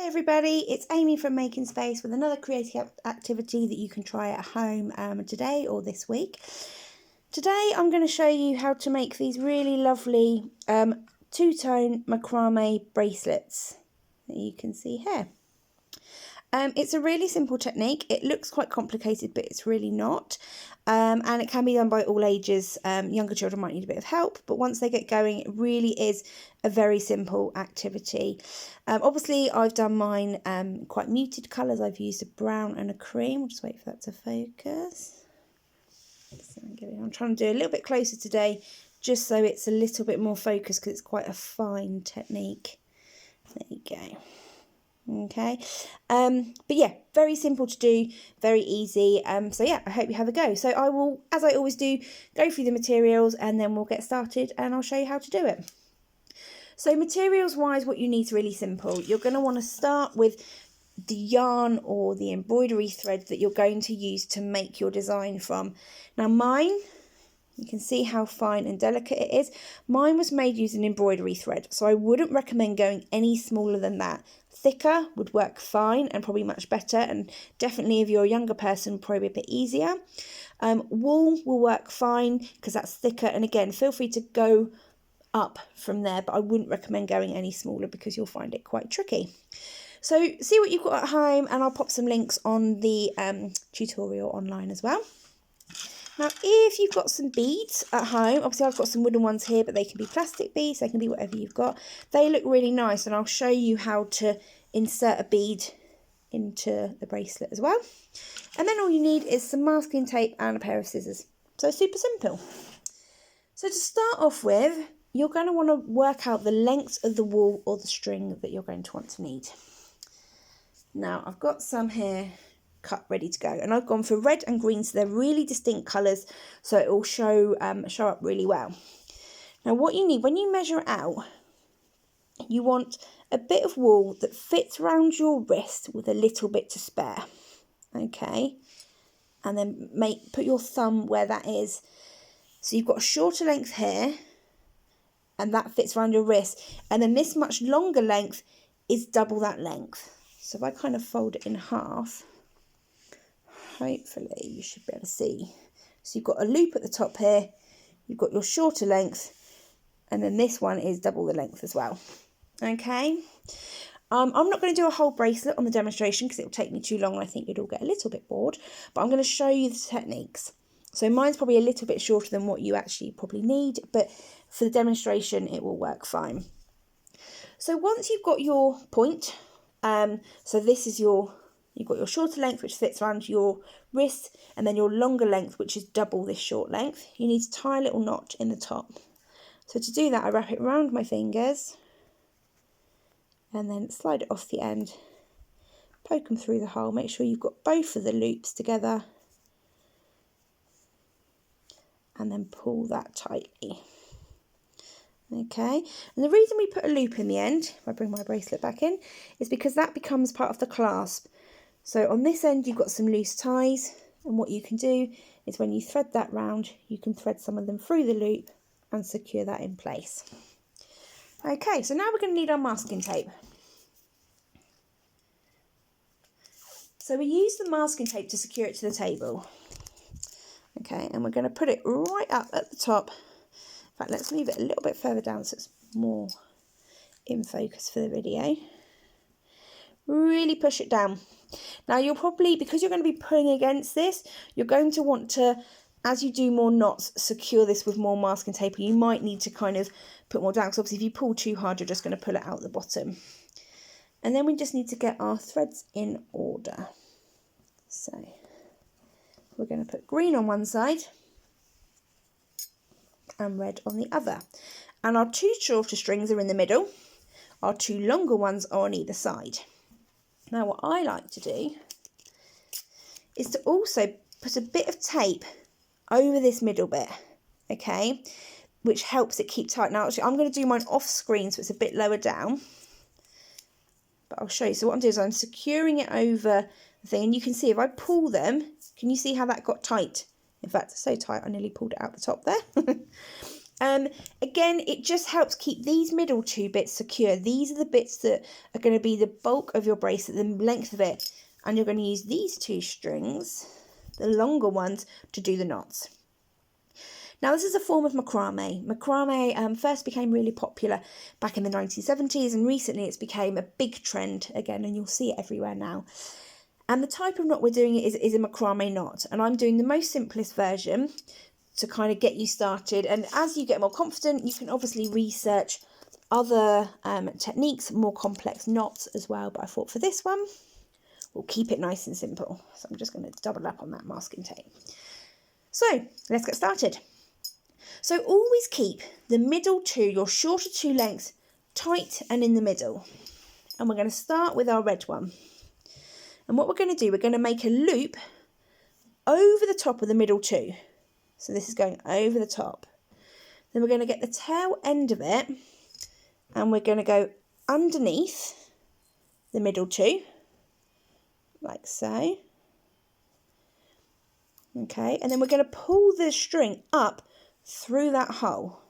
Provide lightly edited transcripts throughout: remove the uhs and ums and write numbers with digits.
Hi everybody, it's Amy from Making Space with another creative activity that you can try at home today or this week. Today I'm going to show you how to make these really lovely two-tone macrame bracelets that you can see here. It's a really simple technique. It looks quite complicated, but it's really not. And it can be done by all ages. Younger children might need a bit of help, but once they get going, it really is a very simple activity. Obviously, I've done mine quite muted colours. I've used a brown and a cream. I'll just wait for that to focus. So I'm trying to do a little bit closer today, just so it's a little bit more focused, because it's quite a fine technique. There you go. Okay, but yeah, very simple to do, very easy. So yeah, I hope you have a go. So I will, as I always do, go through the materials and then we'll get started and I'll show you how to do it. So materials wise, what you need is really simple. You're going to want to start with the yarn or the embroidery thread that you're going to use to make your design from. Now mine, you can see how fine and delicate it is. Mine was made using embroidery thread, so I wouldn't recommend going any smaller than that. Thicker would work fine and probably much better, and definitely if you're a younger person, probably a bit easier. Wool will work fine because that's thicker, and again, feel free to go up from there, but I wouldn't recommend going any smaller because you'll find it quite tricky. So see what you've got at home, and I'll pop some links on the tutorial online as well. Now, if you've got some beads at home, obviously I've got some wooden ones here, but they can be plastic beads, they can be whatever you've got. They look really nice, and I'll show you how to insert a bead into the bracelet as well. And then all you need is some masking tape and a pair of scissors. So super simple. So to start off with, you're going to want to work out the length of the wool or the string that you're going to want to need. Now, I've got some here cut ready to go, and I've gone for red and green, so they're really distinct colours, so it will show up really well. Now what you need when you measure it out, you want a bit of wool that fits around your wrist with a little bit to spare, okay, and then put your thumb where that is, so you've got a shorter length here and that fits around your wrist, and then this much longer length is double that length. So if I kind of fold it in half, hopefully you should be able to see. So you've got a loop at the top here, you've got your shorter length, and then this one is double the length as well. Okay, I'm not going to do a whole bracelet on the demonstration because it will take me too long and I think you'd all get a little bit bored, but I'm going to show you the techniques. So mine's probably a little bit shorter than what you actually probably need, but for the demonstration it will work fine. So once you've got your point, so this is you've got your shorter length which fits around your wrist, and then your longer length which is double this short length. You need to tie a little knot in the top. So to do that, I wrap it around my fingers and then slide it off the end, poke them through the hole, make sure you've got both of the loops together, and then pull that tightly. Okay, and the reason we put a loop in the end, if I bring my bracelet back in, is because that becomes part of the clasp. So on this end you've got some loose ties, and what you can do is when you thread that round, you can thread some of them through the loop and secure that in place. Okay, so now we're going to need our masking tape. So we use the masking tape to secure it to the table. Okay, and we're going to put it right up at the top. In fact, let's move it a little bit further down so it's more in focus for the video. Really push it down. Now you'll probably, because you're going to be pulling against this, you're going to want to, as you do more knots, secure this with more masking tape. You might need to kind of put more down, because obviously if you pull too hard, you're just going to pull it out the bottom. And then we just need to get our threads in order. So we're going to put green on one side and red on the other. And our two shorter strings are in the middle. Our two longer ones are on either side. Now what I like to do is to also put a bit of tape over this middle bit, okay, which helps it keep tight. Now actually I'm going to do mine off screen so it's a bit lower down, but I'll show you. So what I'm doing is I'm securing it over the thing, and you can see if I pull them, can you see how that got tight? In fact, so tight I nearly pulled it out the top there. Again, it just helps keep these middle two bits secure. These are the bits that are going to be the bulk of your bracelet, the length of it. And you're going to use these two strings, the longer ones, to do the knots. Now, this is a form of macrame. Macrame first became really popular back in the 1970s, and recently it's became a big trend again, and you'll see it everywhere now. And the type of knot we're doing is a macrame knot, and I'm doing the most simplest version to kind of get you started. And as you get more confident, you can obviously research other techniques, more complex knots as well. But I thought for this one, we'll keep it nice and simple. So I'm just going to double up on that masking tape. So let's get started. So always keep the middle two, your shorter two lengths, tight and in the middle. And we're going to start with our red one. And what we're going to do, we're going to make a loop over the top of the middle two. So this is going over the top. Then we're going to get the tail end of it and we're going to go underneath the middle two, like so. Okay, and then we're going to pull the string up through that hole.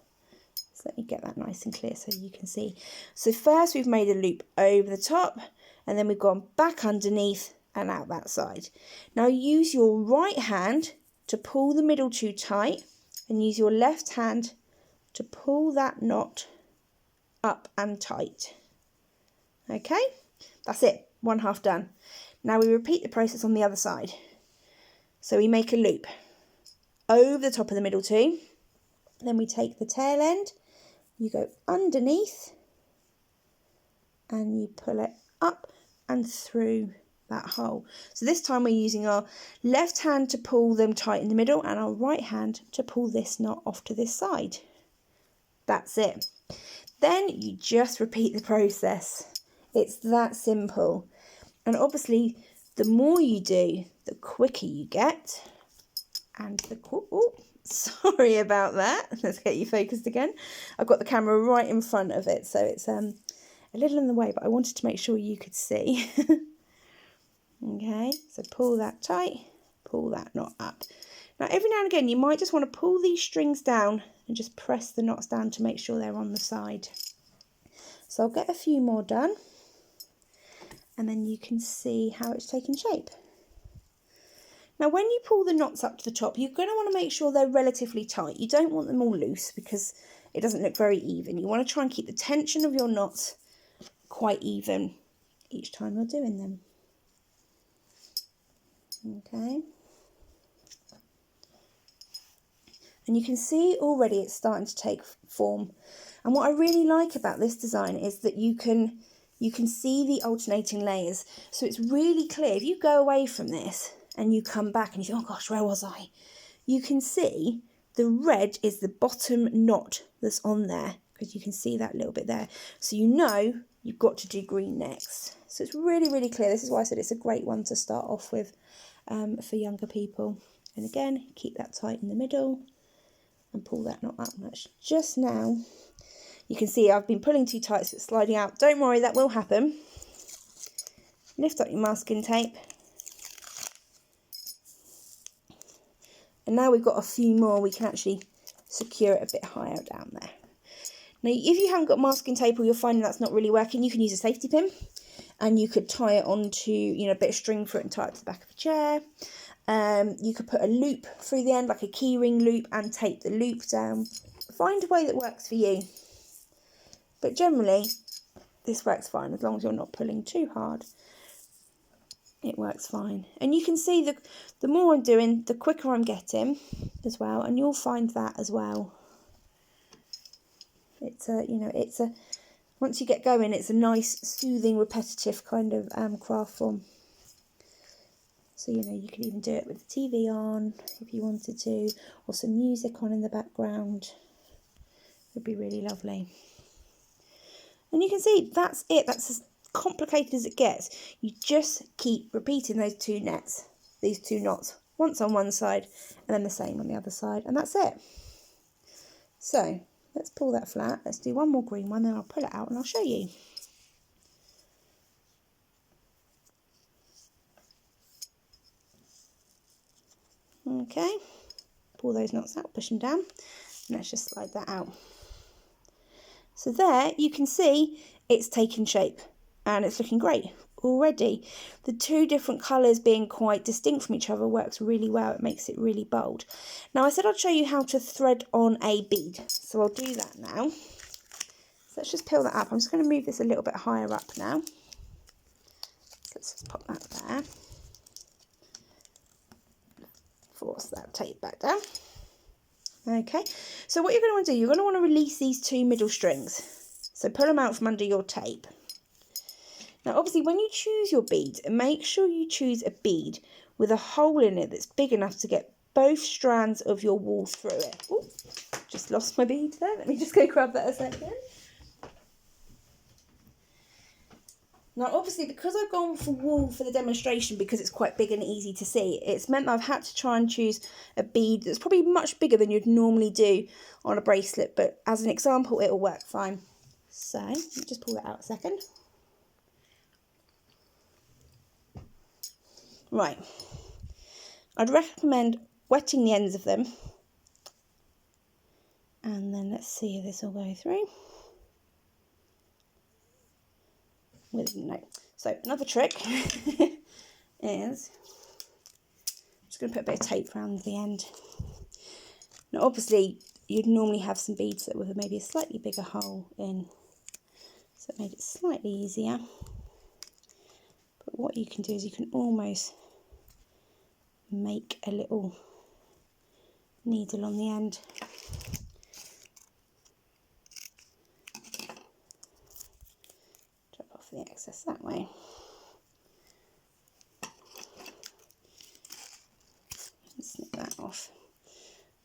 So let me get that nice and clear so you can see. So first we've made a loop over the top and then we've gone back underneath and out that side. Now use your right hand to pull the middle two tight and use your left hand to pull that knot up and tight. Okay, that's it, one half done. Now we repeat the process on the other side. So we make a loop over the top of the middle two, then we take the tail end, you go underneath and you pull it up and through that hole. So this time we're using our left hand to pull them tight in the middle and our right hand to pull this knot off to this side. That's it. Then you just repeat the process. It's that simple. And obviously the more you do, the quicker you get. And the sorry about that. Let's get you focused again. I've got the camera right in front of it, so it's a little in the way, but I wanted to make sure you could see. Okay, so pull that tight, pull that knot up. Now every now and again you might just want to pull these strings down and just press the knots down to make sure they're on the side. So I'll get a few more done and then you can see how it's taken shape. Now when you pull the knots up to the top, you're going to want to make sure they're relatively tight. You don't want them all loose because it doesn't look very even. You want to try and keep the tension of your knots quite even each time you're doing them. Okay, and you can see already it's starting to take form. And what I really like about this design is that you can see the alternating layers, so it's really clear. If you go away from this and you come back and you think, oh gosh, where was I? You can see the red is the bottom knot that's on there, because you can see that little bit there. So you know you've got to do green next. So it's really, really clear. This is why I said it's a great one to start off with for younger people. And again, keep that tight in the middle and pull that knot up. That's just now. You can see I've been pulling too tight so it's sliding out. Don't worry, that will happen. Lift up your masking tape. And now we've got a few more, we can actually secure it a bit higher down there. Now, if you haven't got masking tape or you're finding that's not really working, you can use a safety pin. And you could tie it onto, a bit of string for it and tie it to the back of a chair. You could put a loop through the end, like a keyring loop, and tape the loop down. Find a way that works for you. But generally, this works fine, as long as you're not pulling too hard. It works fine. And you can see the more I'm doing, the quicker I'm getting as well. And you'll find that as well. It's once you get going, it's a nice, soothing, repetitive kind of craft form. So, you could even do it with the TV on if you wanted to, or some music on in the background. It would be really lovely. And you can see that's it. That's as complicated as it gets. You just keep repeating those these two knots, once on one side and then the same on the other side, and that's it. So let's pull that flat. Let's do one more green one, then I'll pull it out and I'll show you. Okay, pull those knots out, push them down. Let's just slide that out. So there you can see it's taken shape and it's looking great already. The two different colours being quite distinct from each other works really well. It makes it really bold. Now I said I'd show you how to thread on a bead, so I'll do that now. So let's just peel that up. I'm just going to move this a little bit higher up now. So let's just pop that there. Force that tape back down. Okay, so what you're going to want to do, you're going to want to release these two middle strings. So pull them out from under your tape. Now obviously when you choose your beads, make sure you choose a bead with a hole in it that's big enough to get both strands of your wool through it. Ooh, just lost my bead there. Let me just go grab that a second. Now obviously because I've gone for wool for the demonstration because it's quite big and easy to see, it's meant that I've had to try and choose a bead that's probably much bigger than you'd normally do on a bracelet, but as an example it'll work fine. So let me just pull that out a second. Right, I'd recommend wetting the ends of them, and then let's see if this will go through. No. So another trick is I'm just going to put a bit of tape around the end. Now obviously you'd normally have some beads that with maybe a slightly bigger hole in, so it made it slightly easier. But what you can do is you can almost make a little needle on the end. Drop off the excess that way. And snip that off.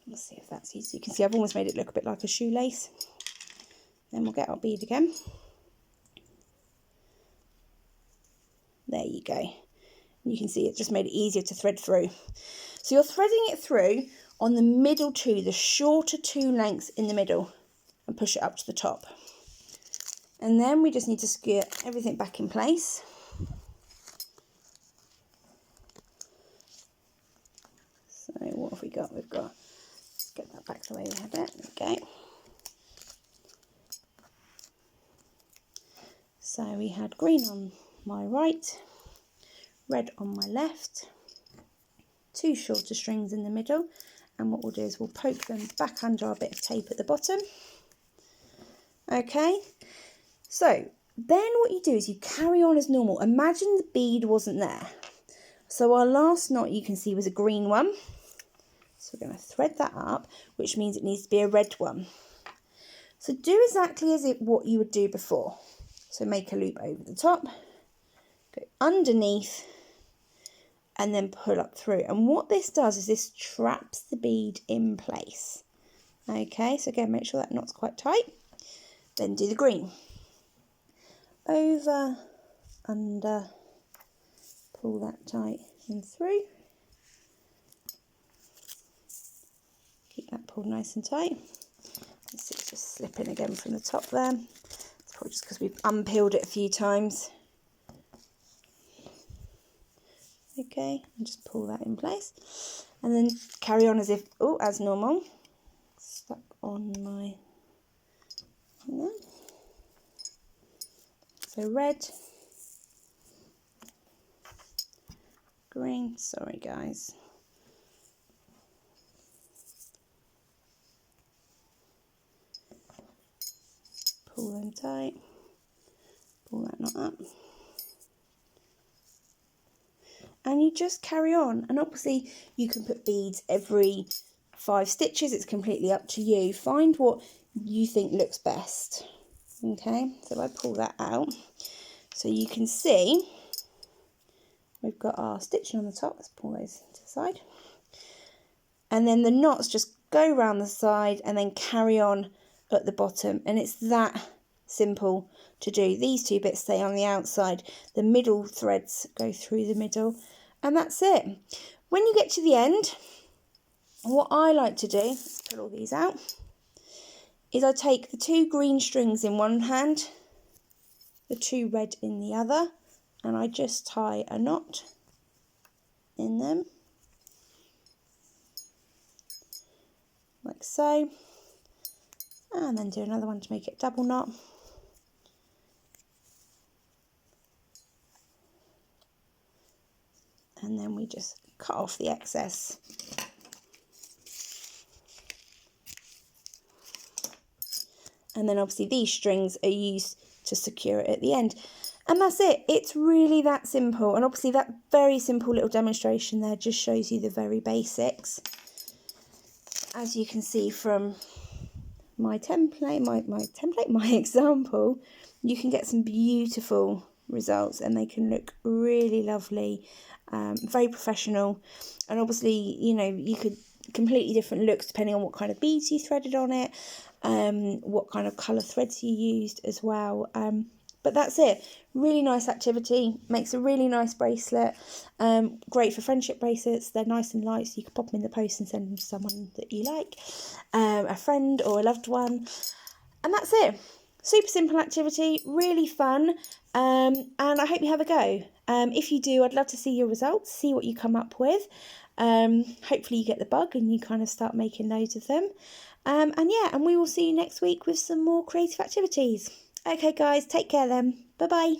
Let's see if that's easy. You can see I've almost made it look a bit like a shoelace. Then we'll get our bead again. There you go. You can see it just made it easier to thread through. So you're threading it through on the middle two, the shorter two lengths in the middle, and push it up to the top. And then we just need to secure everything back in place. So what have we got? We've got, let's get that back the way we had it. There we go. So we had green on my right, red on my left, two shorter strings in the middle, and what we'll do is we'll poke them back under our bit of tape at the bottom. Okay, so then what you do is you carry on as normal. Imagine the bead wasn't there. So our last knot you can see was a green one. So we're going to thread that up, which means it needs to be a red one. So do exactly as what you would do before. So make a loop over the top, go underneath, and then pull up through. And what this does is this traps the bead in place. Okay, so again, make sure that knot's quite tight. Then do the green. Over, under, pull that tight and through. Keep that pulled nice and tight. It's just slipping again from the top there. It's probably just because we've unpeeled it a few times. Okay, and just pull that in place. And then carry on as if, oh, as normal. Stuck on my, so red, green, sorry guys. Pull them tight, pull that knot up. And you just carry on, and obviously you can put beads every 5 stitches, it's completely up to you. Find what you think looks best. Okay, so I pull that out, so you can see we've got our stitching on the top. Let's pull those to the side, and then the knots just go around the side and then carry on at the bottom, and it's that simple to do. These two bits stay on the outside, the middle threads go through the middle, and that's it. When you get to the end, what I like to do, let's pull all these out, is I take the 2 green strings in one hand, the 2 red in the other, and I just tie a knot in them, like so. and then do another one to make it double knot. And then we just cut off the excess. And then obviously these strings are used to secure it at the end. And that's it. It's really that simple. And obviously that very simple little demonstration there just shows you the very basics. As you can see from my template, my example, you can get some beautiful results and they can look really lovely, very professional. And obviously, you know, you could completely different looks depending on what kind of beads you threaded on it, what kind of colour threads you used as well. But that's it. Really nice activity. Makes a really nice bracelet. Great for friendship bracelets. They're nice and light, so you can pop them in the post and send them to someone that you like, a friend or a loved one. And that's it. Super simple activity, really fun, and I hope you have a go. If you do, I'd love to see your results, see what you come up with. Hopefully you get the bug and you kind of start making loads of them. And we will see you next week with some more creative activities. Okay guys, take care then. Bye bye.